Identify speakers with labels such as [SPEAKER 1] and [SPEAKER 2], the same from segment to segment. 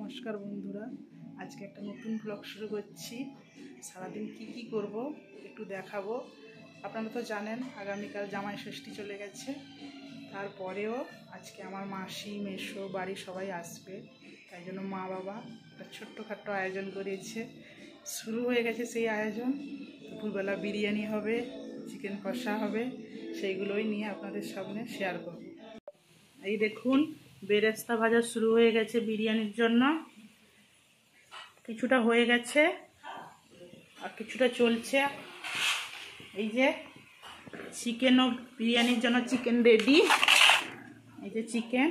[SPEAKER 1] নমস্কার বন্ধুরা, আজকে একটা নতুন ব্লগ শুরু করছি। সারাদিন কি করব একটু দেখাবো। আপনারা তো জানেন আগামীকাল জামাই ষষ্ঠী চলে গেছে, তারপরেও আজকে আমার মাসি মেসো বাড়ি সবাই আসবে, তাই জন্য মা বাবা একটা ছোট্টখাট্টো আয়োজন করেছে। শুরু হয়ে গেছে সেই আয়োজন। দুপুরবেলা বিরিয়ানি হবে, চিকেন কষা হবে, সেইগুলোই নিয়ে আপনাদের সামনে শেয়ার করব। এই দেখুন, বেরেস্তা ভাজা শুরু হয়ে গেছে বিরিয়ানির জন্য। কিছুটা হয়ে গেছে আর কিছুটা চলছে। এই যে চিকেনও বিরিয়ানির জন্য চিকেন রেডি। এই যে চিকেন,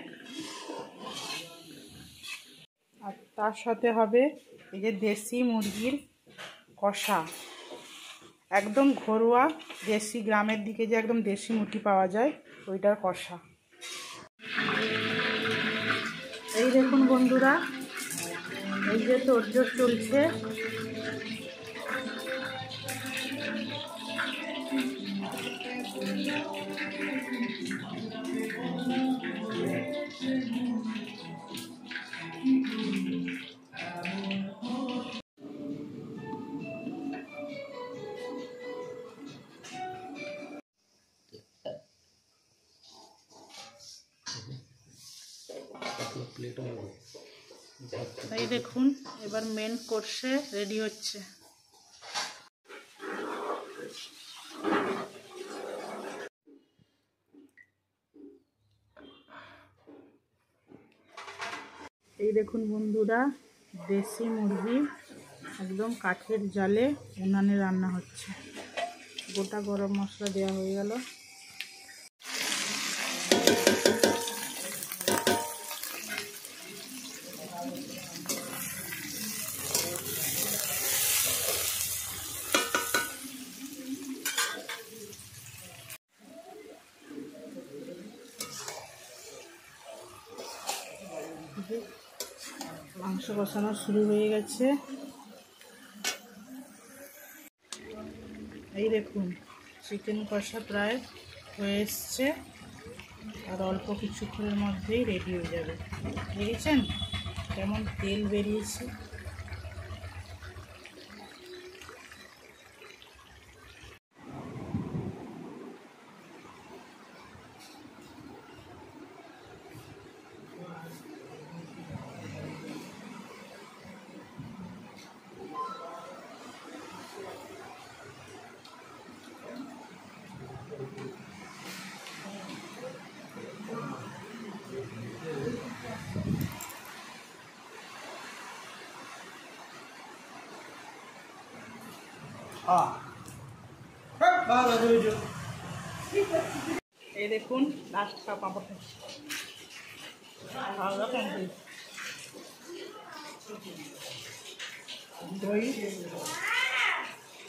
[SPEAKER 1] আর তার সাথে হবে এই যে দেশি মুরগির কষা, একদম ঘরোয়া দেশি, গ্রামের দিকে যে একদম দেশি মুরগি পাওয়া যায় ওইটার কষা। এই দেখুন বন্ধুরা, এই যে তোড়জোড় চলছে। এই দেখুন, এবার মেন কোর্সে রেডি হচ্ছে। এই দেখুন বন্ধুরা, দেশি মুরগি একদম কাঠের জালে উনানে রান্না হচ্ছে। গোটা গরম মশলা দেওয়া হয়ে গেল। মাংস কষানো শুরু হয়ে গেছে। এই দেখুন, চিকেন কষা প্রায় হয়ে এসছে, আর অল্প কিছুক্ষণের মধ্যেই রেডি হয়ে যাবে। দেখেছেন কেমন তেল বেরিয়েছে। এই দেখুন, লাস্ট পাঁপড়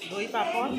[SPEAKER 1] দই পাঁপড়।